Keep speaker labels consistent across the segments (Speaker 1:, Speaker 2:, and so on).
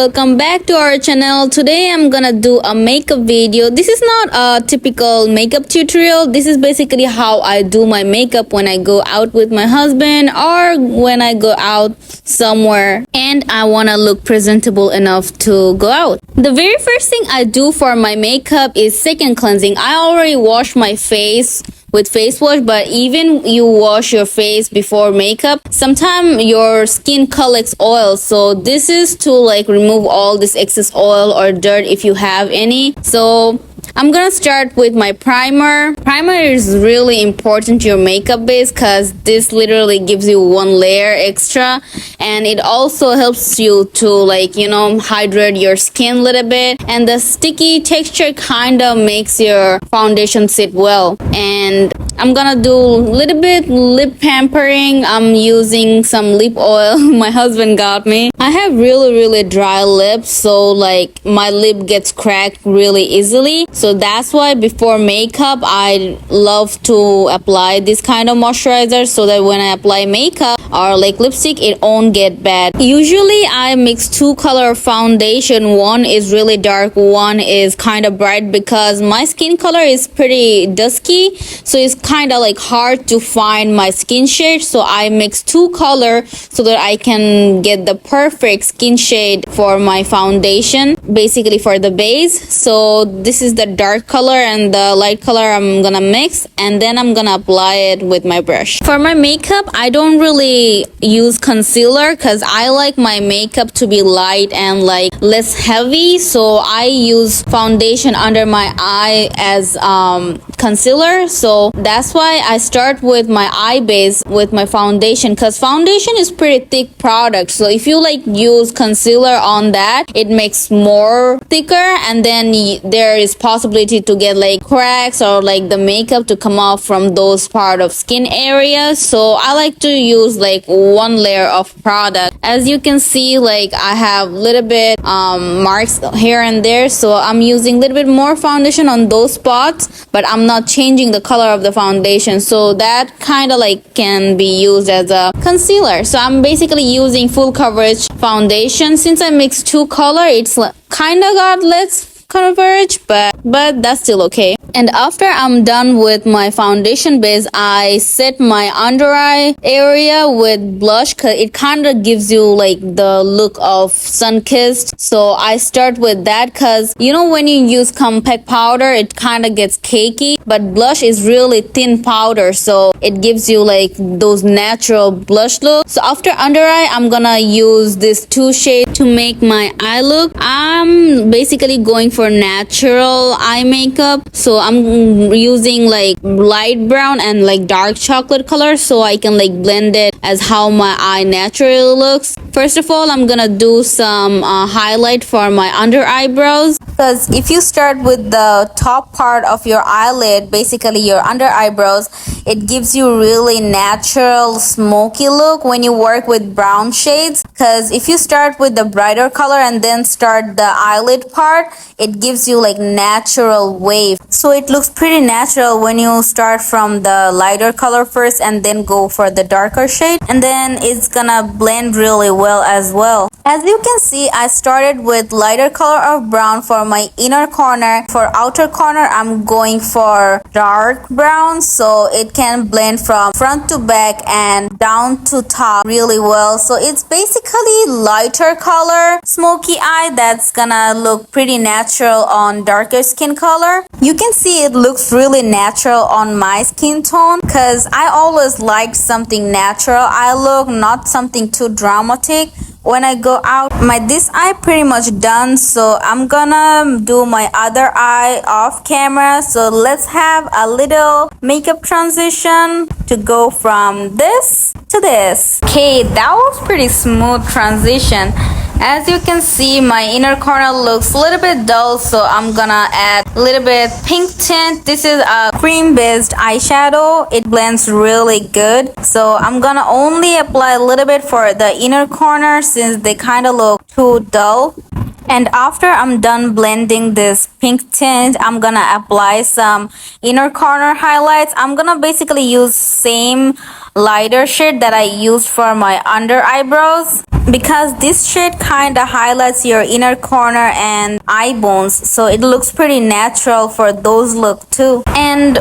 Speaker 1: welcome back to our channel. Today I'm gonna do a makeup video. This is not a typical makeup tutorial. This is basically how I do my makeup when I go out with my husband or when I go out somewhere and I wanna look presentable enough to go out. The very first thing I do for my makeup is second cleansing. I already washed my face with face wash, but even you wash your face before makeup, sometimes your skin collects oil, so this is to like remove all this excess oil or dirt if you have any. So I'm gonna start with my primer. Primer is really important to your makeup base because this literally gives you one layer extra, and it also helps you to hydrate your skin a little bit, and the sticky texture kind of makes your foundation sit well. And I'm gonna do a little bit lip pampering. I'm using some lip oil my husband got me. I have really dry lips, so like my lip gets cracked really easily, so that's why before makeup I love to apply this kind of moisturizer so that when I apply makeup or like lipstick, it won't get bad. Usually I mix two color foundation. One is really dark, one is kind of bright, because my skin color is pretty dusky, so it's kind of like hard to find my skin shade. So I mix two color so that I can get the perfect skin shade for my foundation, basically for the base. So this is the dark color and the light color I'm gonna mix, and then I'm gonna apply it with my brush. For my makeup, I don't really use concealer because I like my makeup to be light and like less heavy, so I use foundation under my eye as concealer. So that's why I start with my eye base with my foundation, because foundation is pretty thick product, so if you like use concealer on that, it makes more thicker, and then there is possibility to get like cracks or like the makeup to come off from those part of skin areas. So I like to use like one layer of product. As you can see, like I have little bit marks here and there, so I'm using a little bit more foundation on those spots, but I'm not changing the color of the foundation, so that kind of like can be used as a concealer. So I'm basically using full coverage foundation. Since I mixed two color, it's kind of got less coverage, but that's still okay. And after I'm done with my foundation base, I set my under eye area with blush because it kind of gives you like the look of sun-kissed. So I start with that because when you use compact powder, it kind of gets cakey, but blush is really thin powder, so it gives you like those natural blush look. So after under eye, I'm gonna use this two shade to make my eye look. I'm basically going for natural eye makeup, so I'm using like light brown and like dark chocolate color so I can like blend it as how my eye naturally looks. First of all, I'm gonna do some highlight for my under eyebrows, because if you start with the top part of your eyelid, basically your under eyebrows, it gives you really natural smoky look when you work with brown shades. Because if you start with the brighter color and then start the eyelid part, it gives you like natural wave, so it looks pretty natural when you start from the lighter color first and then go for the darker shade, and then it's gonna blend really well as well. As you can see, I started with lighter color of brown for my inner corner. For outer corner, I'm going for dark brown so it can blend from front to back and down to top really well. So it's basically lighter color smoky eye that's gonna look pretty natural on darker skin color. You can see it looks really natural on my skin tone because I always liked something natural eye look, not something too dramatic when I go out. This eye pretty much done, so I'm gonna do my other eye off camera. So let's have a little makeup transition to go from this to this. Okay, that was pretty smooth transition. As you can see, my inner corner looks a little bit dull, so I'm gonna add a little bit pink tint. This is a cream based eyeshadow. It blends really good, so I'm gonna only apply a little bit for the inner corner since they kind of look too dull. And after I'm done blending this pink tint, I'm gonna apply some inner corner highlights. I'm gonna basically use same lighter shade that I use for my under eyebrows, because this shade kind of highlights your inner corner and eye bones, so it looks pretty natural for those look too. And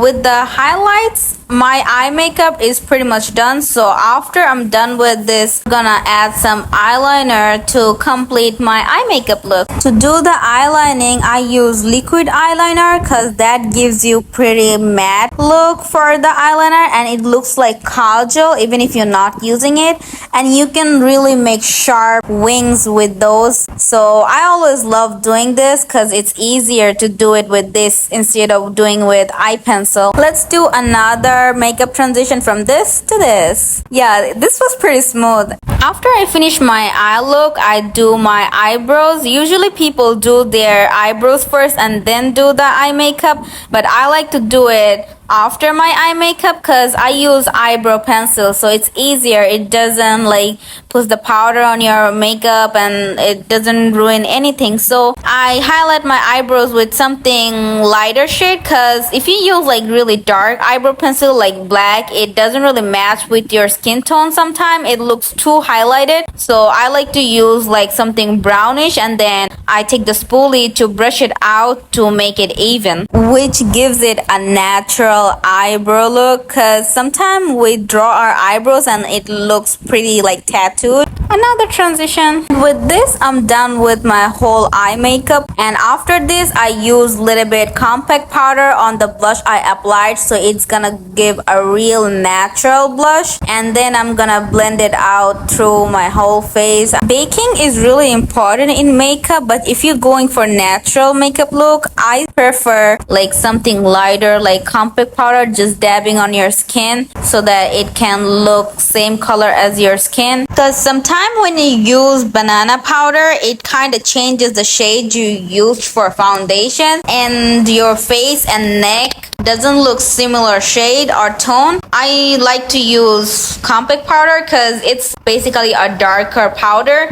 Speaker 1: with the highlights, my eye makeup is pretty much done. So after I'm done with this, I'm gonna add some eyeliner to complete my eye makeup look. To do the eyelining, I use liquid eyeliner because that gives you pretty matte look for the eyeliner, and it looks like kajal even if you're not using it, and you can really make sharp wings with those. So I always love doing this because it's easier to do it with this instead of doing with eye pencil. Let's do another makeup transition from this to this. Yeah, this was pretty smooth. After I finish my eye look, I do my eyebrows. Usually people do their eyebrows first and then do the eye makeup, but I like to do it after my eye makeup because I use eyebrow pencil, so it's easier. It doesn't like put the powder on your makeup and it doesn't ruin anything. So I highlight my eyebrows with something lighter shade, because if you use like really dark eyebrow pencil like black, it doesn't really match with your skin tone. Sometimes it looks too highlighted, so I like to use like something brownish, and then I take the spoolie to brush it out to make it even, which gives it a natural eyebrow look, because sometimes we draw our eyebrows and it looks pretty like tattooed. Another transition. With this, I'm done with my whole eye makeup, and after this I use little bit compact powder on the blush I applied, so it's gonna give a real natural blush, and then I'm gonna blend it out through my whole face. Baking is really important in makeup, but if you're going for natural makeup look, I prefer like something lighter like compact powder, just dabbing on your skin so that it can look same color as your skin. Because sometimes when you use banana powder, it kind of changes the shade you used for foundation, and your face and neck doesn't look similar shade or tone. I like to use compact powder because it's basically a darker powder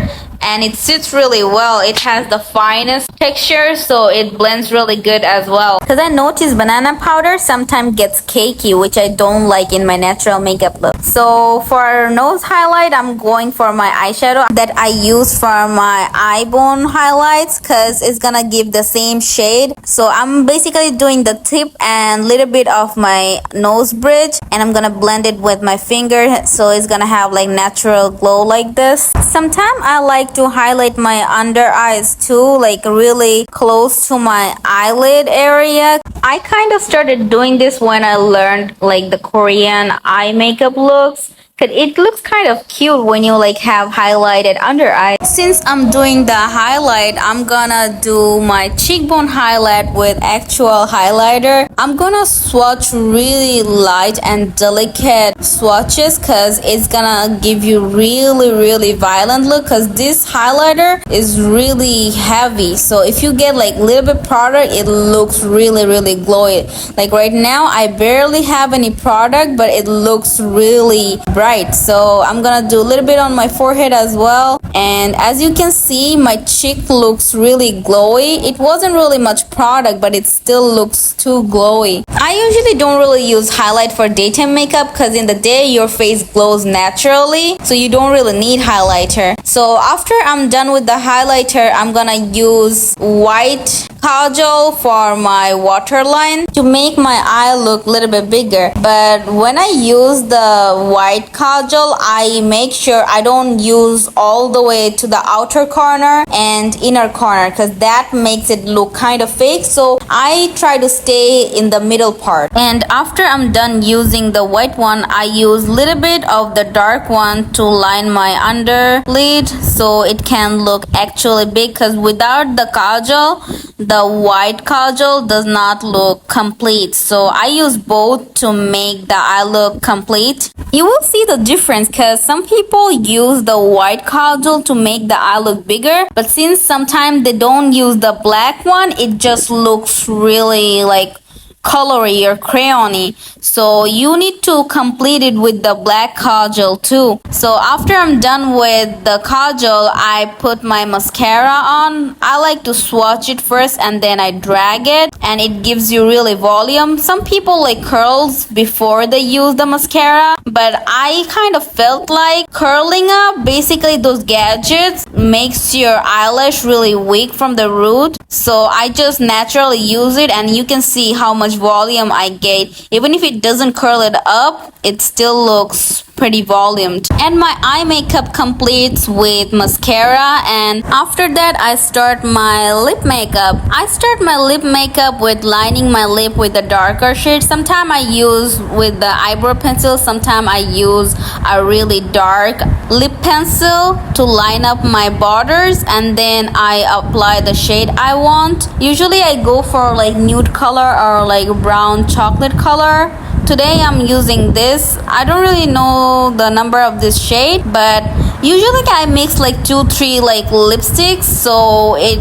Speaker 1: and it sits really well. It has the finest texture, so it blends really good as well. Because I noticed banana powder sometimes gets cakey, which I don't like in my natural makeup look. So for nose highlight, I'm going for my eyeshadow that I use for my eye bone highlights, because it's gonna give the same shade. So I'm basically doing the tip and little bit of my nose bridge, and I'm gonna blend it with my finger, so it's gonna have like natural glow like this. Sometimes I like to highlight my under eyes too, like really close to my eyelid area. I kind of started doing this when I learned like the Korean eye makeup looks, because it looks kind of cute when you like have highlighted under eye. Since I'm doing the highlight, I'm gonna do my cheekbone highlight with actual highlighter. I'm gonna swatch really light and delicate swatches, because it's gonna give you really violent look, because this highlighter is really heavy. So if you get like little bit product, it looks really glowy. Like right now I barely have any product, but it looks really bright. So I'm gonna do a little bit on my forehead as well, and as you can see, my cheek looks really glowy. It wasn't really much product, but it still looks too glowy. I usually don't really use highlight for daytime makeup, because in the day your face glows naturally, so you don't really need highlighter. So after I'm done with the highlighter, I'm gonna use white kajal for my waterline to make my eye look a little bit bigger. But when I use the white kajal, I make sure I don't use all the way to the outer corner and inner corner, because that makes it look kind of fake. So I try to stay in the middle part. And after I'm done using the white one, I use little bit of the dark one to line my underlid, so it can look actually big, because without the kajal, the white kajal does not look complete. So I use both to make the eye look complete. You will see the difference, because some people use the white kajal to make the eye look bigger, but since sometimes they don't use the black one, it just looks really like colory or crayony. So you need to complete it with the black kajal too. So after I'm done with the kajal, I put my mascara on. I like to swatch it first and then I drag it, and it gives you really volume. Some people like curls before they use the mascara, but I kind of felt like curling up, basically those gadgets, makes your eyelash really weak from the root. So I just naturally use it, and you can see how much volume I get. Even if it doesn't curl it up, it still looks pretty volumed. And my eye makeup completes with mascara, and after that I start my lip makeup. I start my lip makeup with lining my lip with a darker shade. Sometimes I use with the eyebrow pencil, sometimes I use a really dark lip pencil to line up my borders, and then I apply the shade I want. Usually I go for like nude color or like brown chocolate color. Today I'm using this. I don't really know the number of this shade, but usually I mix like 2-3 like lipsticks, so it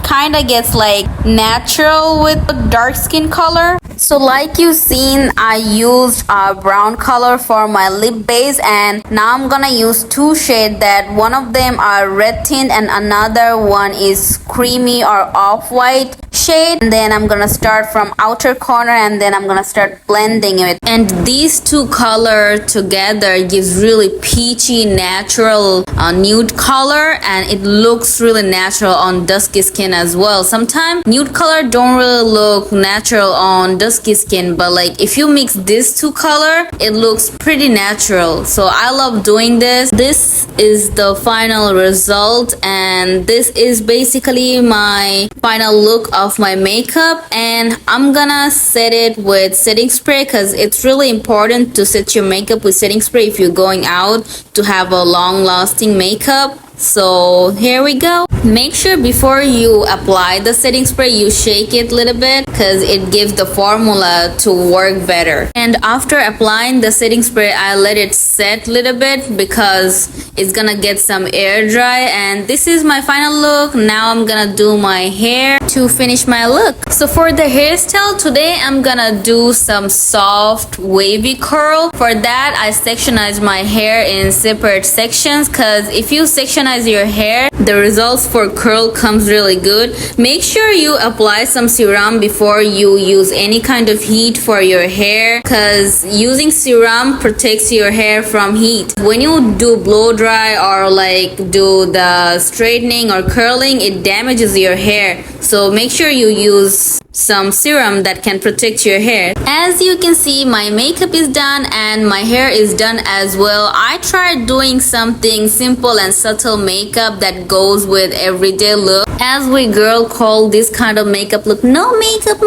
Speaker 1: kind of gets like natural with dark skin color. So like you seen, I used a brown color for my lip base, and now I'm gonna use two shades. That one of them are red tint and another one is creamy or off-white shade. And then I'm gonna start from outer corner, and then I'm gonna start blending it. And these two colors together gives really peachy natural nude color, and it looks really natural on dusky skin as well. Sometimes nude color don't really look natural on dusky skin, but like if you mix these two color, it looks pretty natural. So I love doing this. This is the final result, and this is basically my final look of my makeup. And I'm gonna set it with setting spray, because it's really important to set your makeup with setting spray if you're going out to have a long lasting makeup. So here we go. Make sure before you apply the setting spray, you shake it a little bit, because it gives the formula to work better. And after applying the setting spray, I let it set a little bit because it's gonna get some air dry. And this is my final look. Now I'm gonna do my hair to finish my look. So for the hairstyle today, I'm gonna do some soft wavy curl. For that, I sectionize my hair in separate sections, because if you sectionize your hair, the results for curl comes really good. Make sure you apply some serum before you use any kind of heat for your hair, because using serum protects your hair from heat. When you do blow dry or like do the straightening or curling, it damages your hair. So make sure you use some serum that can protect your hair. As you can see, my makeup is done and my hair is done as well. I tried doing something simple and subtle makeup that goes with everyday look. As we girl call this kind of makeup look no makeup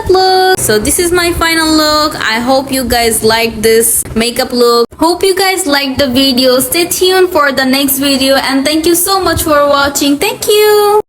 Speaker 1: look. So this is my final look. I hope you guys like this makeup look. Hope you guys liked the video. Stay tuned for the next video, and thank you so much for watching. Thank you.